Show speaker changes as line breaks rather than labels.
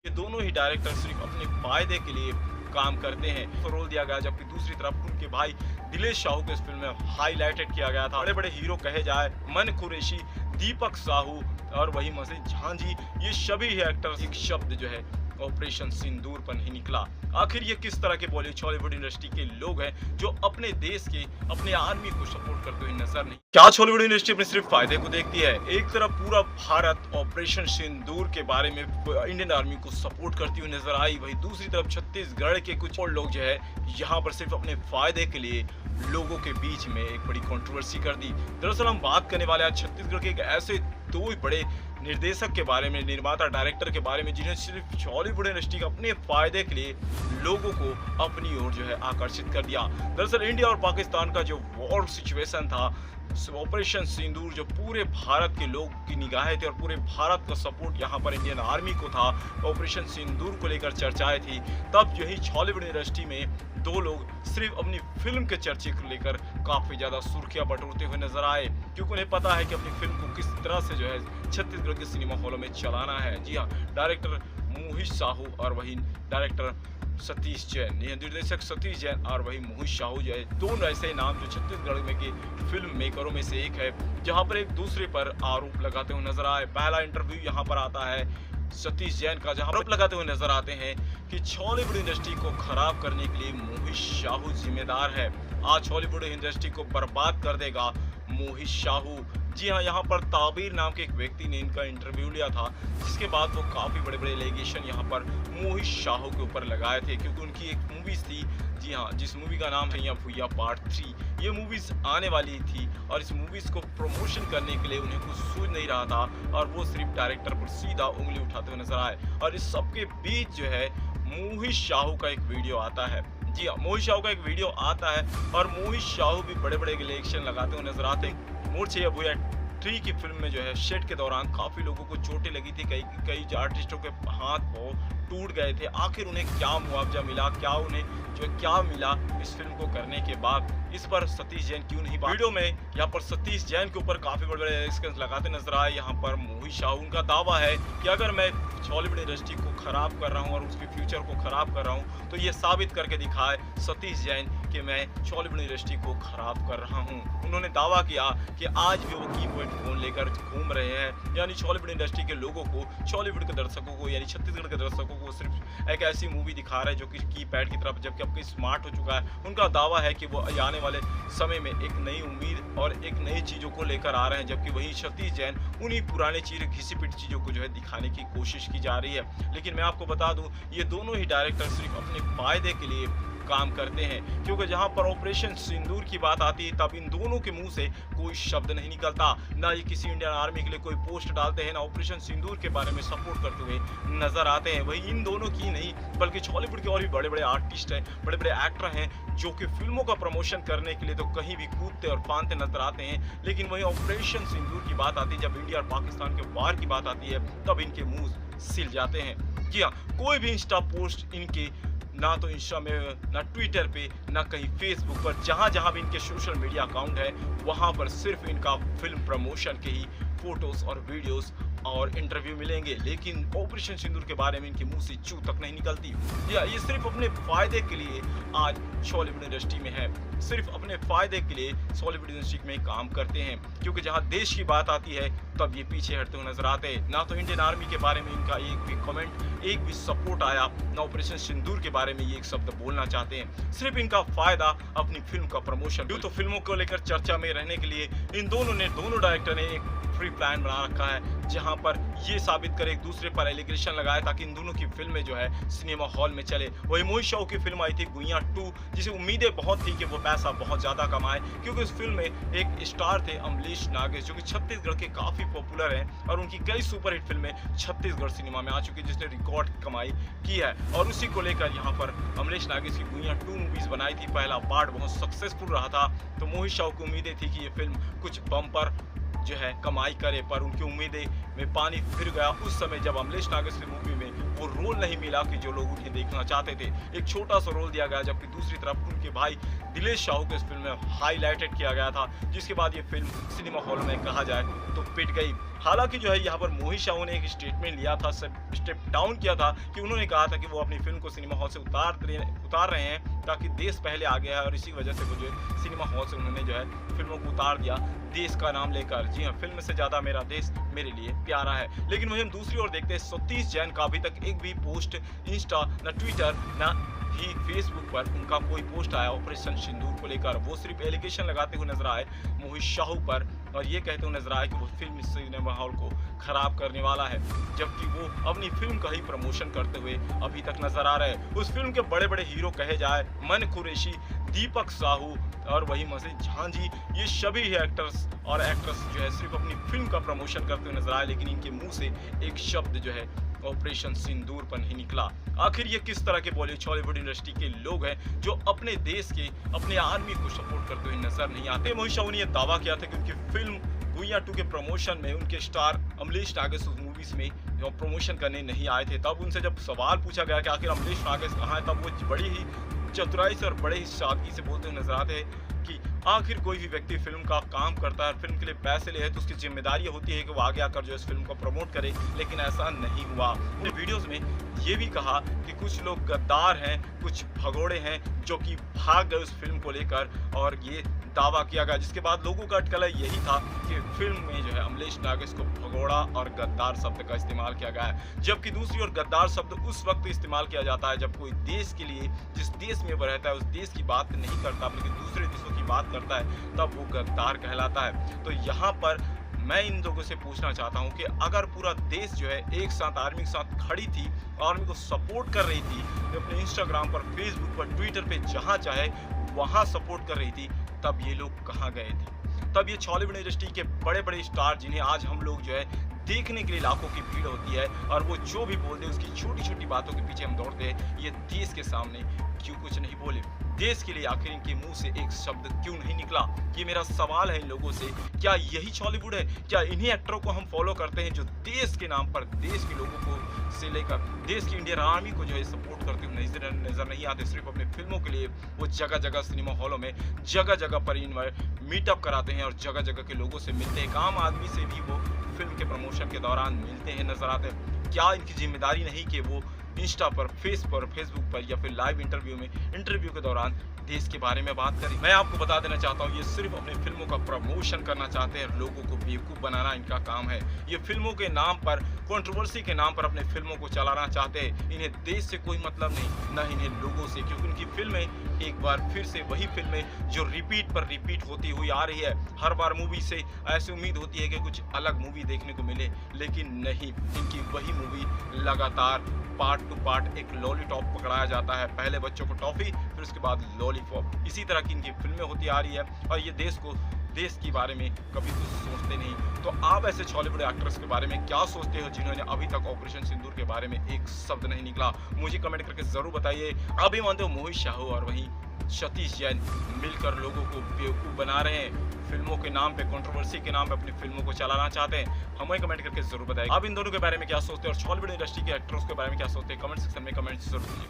ये दोनों ही डायरेक्टर सिर्फ अपने फायदे के लिए काम करते हैं तो रोल दिया गया, जबकि दूसरी तरफ उनके भाई दिलेश शाहू को इस फिल्म में हाईलाइटेड किया गया था। बड़े बड़े हीरो कहे जाए मन कुरैशी, दीपक साहू और वही मजीद झांझी, ये सभी एक्टर्स एक शब्द जो है ऑपरेशन सिंदूर पर नहीं निकला। आखिर ये किस तरह के बॉलीवुड इंडस्ट्री के लोग हैं जो अपने देश के अपने आर्मी को सपोर्ट करते हुए नजर नहीं? क्या बॉलीवुड इंडस्ट्री अपने सिर्फ फायदे को देखती है? एक तरफ पूरा भारत ऑपरेशन सिंदूर के बारे में इंडियन आर्मी को सपोर्ट करती हुई नजर आई, वही दूसरी तरफ छत्तीसगढ़ के कुछ और लोग जो है यहाँ पर सिर्फ अपने फायदे के लिए लोगों के बीच में एक बड़ी कंट्रोवर्सी कर दी। दरअसल हम बात करने वाले हैं छत्तीसगढ़ के एक ऐसे दो बड़े निर्देशक के बारे में, निर्माता डायरेक्टर के बारे में, जिन्हें सिर्फ बॉलीवुड इंडस्ट्री के अपने फायदे के लिए लोगों को अपनी ओर जो है आकर्षित कर दिया। दरअसल इंडिया और पाकिस्तान का जो वॉर सिचुएशन था, ऑपरेशन सिंदूर जो पूरे भारत के लोग की निगाहें थी और पूरे भारत का सपोर्ट यहाँ पर इंडियन आर्मी को था, ऑपरेशन सिंदूर को लेकर चर्चाएं थी, तब यही बॉलीवुड इंडस्ट्री में दो लोग सिर्फ अपनी फिल्म के चर्चे को लेकर काफी ज्यादा सुर्खियां बटोरते हुए नजर आए, क्योंकि उन्हें पता है कि अपनी फिल्म को किस तरह से जो है छत्तीसगढ़ के सिनेमा हॉलों में चलाना है। जी हाँ, डायरेक्टर मोहित साहू और वही डायरेक्टर सतीश जैन, निर्देशक सतीश जैन और वही मोहित साहू जो है, दोनों ऐसे नाम जो छत्तीसगढ़ में के फिल्म मेकरों में से एक है, जहां पर एक दूसरे पर आरोप लगाते हुए नजर आए। पहला इंटरव्यू यहाँ पर आता है सतीश जैन का, जहां आरोप लगाते हुए नजर आते हैं कि बॉलीवुड इंडस्ट्री को खराब करने के लिए मोहित साहू जिम्मेदार है। आज बॉलीवुड इंडस्ट्री को बर्बाद कर देगा मोहित साहू। जी हाँ, यहाँ पर ताबीर नाम के एक व्यक्ति ने इनका इंटरव्यू लिया था, जिसके बाद वो काफी बड़े बड़े एलिगेशन यहाँ पर मोहित साहू के ऊपर लगाए थे, क्योंकि उनकी एक मूवीज थी, जी हाँ, जिस मूवी का नाम है या भुइया पार्ट 3। ये मूवीज आने वाली थी और इस मूवीज को प्रमोशन करने के लिए उन्हें कुछ सूझ नहीं रहा था और वो सिर्फ डायरेक्टर पर सीधा उंगली उठाते हुए नजर आए। और इस सबके बीच जो है मोहित साहू का एक वीडियो आता है। जी हाँ, मोहित साहू का एक वीडियो आता है और मोहित साहू भी बड़े बड़े इलेक्शन लगाते हुए नजर आते हैं। मोर्चे या भुइया 3 की फिल्म में जो है सेट के दौरान काफी लोगों को चोटें लगी थी, कई आर्टिस्टों के हाथ पांव टूट गए थे। आखिर उन्हें क्या मुआवजा मिला, क्या उन्हें जो क्या मिला इस फिल्म को करने के बाद, इस पर सतीश जैन क्यों नहीं बात? वीडियो में यहाँ पर सतीश जैन के ऊपर काफी बड़े बड़े एलिगेशंस लगाते नजर आए। यहाँ पर मोहित साहू, उनका दावा है कि अगर मैं बॉलीवुड इंडस्ट्री को खराब कर रहा हूँ और उसके फ्यूचर को खराब कर रहा हूँ, तो ये साबित करके दिखाए सतीश जैन कि मैं बॉलीवुड इंडस्ट्री को खराब कर रहा हूँ। उन्होंने दावा किया कि आज भी वो कीपैड फोन लेकर घूम रहे हैं, यानी बॉलीवुड इंडस्ट्री के लोगों को, बॉलीवुड के दर्शकों को, यानी छत्तीसगढ़ के दर्शकों को सिर्फ एक ऐसी मूवी दिखा रहे हैं जो कि कीपैड की तरफ, जबकि अब स्मार्ट हो चुका है। उनका दावा है कि वो आने वाले समय में एक नई उम्मीद और एक नई चीजों को लेकर आ रहे हैं, जबकि वही सतीश जैन उन्हीं पुरानी चीजें, घिसी पिटी चीजों को जो है दिखाने की कोशिश की जा रही है। लेकिन मैं आपको बता दूं, ये दोनों ही डायरेक्टर सिर्फ अपने फायदे के लिए काम करते हैं, क्योंकि जहां पर ऑपरेशन सिंदूर की बात आती है तब इन दोनों के मुंह से कोई शब्द नहीं निकलता। ना ये किसी इंडियन आर्मी के लिए कोई पोस्ट डालते हैं, ना ऑपरेशन सिंदूर के बारे में सपोर्ट करते हुए नजर आते हैं। वही इन दोनों की नहीं, बल्कि बॉलीवुड के और भी बड़े बड़े आर्टिस्ट हैं, बड़े बड़े एक्टर हैं, जो कि फिल्मों का प्रमोशन करने के लिए तो कहीं भी कूदते और फांदते नजर आते हैं, लेकिन वही ऑपरेशन सिंदूर की बात आती है, जब इंडिया और पाकिस्तान के वार की बात आती है, तब इनके मुंह सिल जाते हैं। जी हाँ, कोई भी इंस्टा पोस्ट इनके, ना तो इंस्टा में, ना ट्विटर पे, ना कहीं फेसबुक पर, जहां जहां भी इनके सोशल मीडिया अकाउंट है, वहां पर सिर्फ इनका फिल्म प्रमोशन के ही फोटोज और वीडियोस और इंटरव्यू मिलेंगे, लेकिन ऑपरेशन सिंदूर के बारे में इनके मुंह से चू तक नहीं निकलती। या ये सिर्फ अपने फायदे के लिए आज बॉलीवुड इंडस्ट्री में है, सिर्फ अपने फायदे के लिए बॉलीवुड इंडस्ट्री में काम करते हैं, क्योंकि जहां देश की बात आती है तब ये पीछे हटते हुए नजर आते हैं। ना तो इंडियन आर्मी के बारे में इनका एक भी कमेंट, एक भी सपोर्ट आया, ना ऑपरेशन सिंदूर के बारे में ये एक शब्द बोलना चाहते हैं। सिर्फ इनका फायदा अपनी फिल्म का प्रमोशन। यूँ तो फिल्मों को लेकर चर्चा में रहने के लिए इन दोनों डायरेक्टर ने एक फ्री प्लान बना रखा है, जहां पर ये साबित करे, एक दूसरे पर एलिगेशन लगाए, ताकि इन दोनों की फिल्में जो है सिनेमा हॉल में चले। वही मोहित साहू की फिल्म आई थी भुइया 2, जिसे उम्मीदें बहुत थी कि वो पैसा बहुत ज्यादा कमाए, क्योंकि उस फिल्म में एक स्टार थे अमलेश नागेश, जो कि छत्तीसगढ़ के काफी पॉपुलर हैं और उनकी कई सुपरहिट फिल्में छत्तीसगढ़ सिनेमा में आ चुकी, जिसने रिकॉर्ड कमाई की है। और उसी को लेकर यहाँ पर अमलेश नागेश की भुइया 2 मूवीज बनाई थी। पहला पार्ट बहुत सक्सेसफुल रहा था, तो मोहित साहू की उम्मीदें थी कि ये फिल्म कुछ बम्पर जो है कमाई करे, पर उनकी उम्मीदें में पानी फिर गया उस समय जब अमलेश नागेश की मूवी में वो रोल नहीं मिला कि जो लोग उन्हें देखना चाहते थे। एक छोटा सा रोल दिया गया, जबकि दूसरी तरफ उनके भाई दिलेश शाहू को इस फिल्म में हाईलाइटेड किया गया था, जिसके बाद ये फिल्म सिनेमा हॉल में कहा जाए तो पिट गई। हालांकि जो है यहाँ पर मोहित शाहू ने एक स्टेटमेंट लिया था, स्टेप डाउन किया था कि उन्होंने कहा था कि वो अपनी फिल्म को सिनेमा हॉल से उतार रहे हैं ताकि देश पहले आ गया है, और इसी वजह से वो जो है सिनेमा हॉल से उन्होंने जो है फिल्मों को उतार दिया देश का नाम लेकर। जी हाँ, फिल्म से ज्यादा मेरा देश मेरे लिए प्यारा है। लेकिन वही हम दूसरी ओर देखते हैं, सतीश जैन का अभी तक एक भी पोस्ट इंस्टा न ट्विटर न ही फेसबुक पर उनका कोई पोस्ट आया ऑपरेशन सिंदूर को लेकर। वो सिर्फ एलिगेशन लगाते हुए नजर आए मोहित शाहू पर, और ये कहते हुए नजर आए कि वो फिल्म सिनेमा हॉल को खराब करने वाला है, जबकि वो अपनी फिल्म का ही प्रमोशन करते हुए अभी तक नजर आ रहे हैं। उस फिल्म के बड़े बड़े हीरो कहे जाए मन कुरैशी, दीपक साहू और वही मजीद झांझी, ये सभी एक्टर्स और एक्ट्रेस जो है सिर्फ अपनी फिल्म का प्रमोशन करते हुए नजर आए, लेकिन इनके मुंह से एक शब्द जो है ऑपरेशन सिंदूर पर नहीं निकला। आखिर ये किस तरह के बॉलीवुड इंडस्ट्री के लोग हैं जो अपने देश के अपने आर्मी को सपोर्ट करते हुए नजर नहीं आते। मोहित शाहू ने यह दावा किया था कि उनकी फिल्म गुइया 2 के प्रमोशन में उनके स्टार अमरीश नागेश उस मूवीज में प्रमोशन करने नहीं आए थे। तब उनसे जब सवाल पूछा गया कि आखिर अमरीश नागेश कहाँ है, तब वो बड़ी ही चतुराई से और बड़े ही सादगी से बोलते हुए नजर आते हैं कि आखिर कोई भी व्यक्ति फिल्म का काम करता है, फिल्म के लिए पैसे ले है, तो उसकी जिम्मेदारी होती है कि वो आगे आकर जो इस फिल्म को प्रमोट करे, लेकिन ऐसा नहीं हुआ। उन्होंने वीडियोस में ये भी कहा कि कुछ लोग गद्दार हैं, कुछ भगोड़े हैं जो कि भाग गए उस फिल्म को लेकर, और ये दावा किया गया, जिसके बाद लोगों का अटकला यही था कि फिल्म में जो है अमरीश नागेश को भगोड़ा और गद्दार शब्द का इस्तेमाल किया गया है। जबकि दूसरी ओर गद्दार शब्द उस वक्त इस्तेमाल किया जाता है जब कोई देश के लिए, जिस देश में वो रहता है उस देश की बात नहीं करता लेकिन दूसरे देशों की बात करता है, तब वो गद्दार कहलाता है। तो यहाँ पर मैं इन लोगों से पूछना चाहता हूँ कि अगर पूरा देश जो है एक साथ आर्मी के साथ खड़ी थी, आर्मी को सपोर्ट कर रही थी, अपने इंस्टाग्राम पर, फेसबुक पर, ट्विटर पे जहाँ चाहे वहाँ सपोर्ट कर रही थी, तब ये लोग कहाँ गए थे? तब ये बॉलीवुड इंडस्ट्री के बड़े बड़े स्टार जिन्हें आज हम लोग जो है देखने के लिए लाखों की भीड़ होती है, और वो जो भी बोलते हैं उसकी छोटी छोटी बातों के पीछे हम दौड़ते हैं, ये देश के सामने क्यों कुछ नहीं बोले? देश के लिए आखिर इनके मुंह से एक शब्द क्यों नहीं निकला? ये मेरा सवाल है इन लोगों से। क्या यही बॉलीवुड है? क्या इन्हीं एक्टरों को हम फॉलो करते हैं जो देश के नाम पर देश के लोगों को से लेकर देश की इंडियन आर्मी को जो है सपोर्ट करते हुए नजर नहीं आते? सिर्फ अपने फिल्मों के लिए वो जगह जगह सिनेमा हॉलों में जगह जगह पर मीटअप कराते हैं और जगह जगह के लोगों से मिलते हैं। आम आदमी से भी वो फिल्म के प्रमोशन के दौरान मिलते हैं, नजर आते हैं। क्या इनकी जिम्मेदारी नहीं कि वो इंस्टा पर, फेसबुक पर या फिर लाइव इंटरव्यू के दौरान देश के बारे में बात करें? मैं आपको बता देना चाहता हूँ, ये सिर्फ अपने फिल्मों का प्रमोशन करना चाहते हैं, लोगों को बेवकूफ़ बनाना इनका काम है। ये फिल्मों के नाम पर, कंट्रोवर्सी के नाम पर अपने फिल्मों को चलाना चाहते हैं। इन्हें देश से कोई मतलब नहीं, न इन्हें लोगों से, क्योंकि उनकी फिल्में एक बार फिर से वही फिल्में जो रिपीट पर रिपीट होती हुई आ रही है। हर बार मूवी से ऐसी उम्मीद होती है कि कुछ अलग मूवी देखने को मिले, लेकिन नहीं, इनकी वही मूवी लगातार पार्ट टू पार्ट एक लॉलीपॉप पकड़ाया जाता है। पहले बच्चों को टॉफी, फिर उसके बाद लॉलीपॉप। इसी तरह की इनकी फिल्में होती आ रही है, और ये देश के बारे में कभी कुछ सोचते नहीं। तो आप ऐसे बॉलीवुड एक्ट्रेस के बारे में क्या सोचते हो जिन्होंने अभी तक ऑपरेशन सिंदूर के बारे में एक शब्द नहीं निकला? मुझे कमेंट करके जरूर बताइए। आप भी मानते हो मोहित शाहू और वहीं सतीश जैन मिलकर लोगों को बेवकूफ़ बना रहे हैं, फिल्मों के नाम पे, कंट्रोवर्सी के नाम पे अपनी फिल्मों को चलाना चाहते हैं? हमें कमेंट करके जरूर बताइए। आप इन दोनों के बारे में क्या सोचते हैं और बॉलीवुड इंडस्ट्री के एक्टर्स के बारे में क्या सोचते हैं? कमेंट सेक्शन में कमेंट जरूर कीजिए।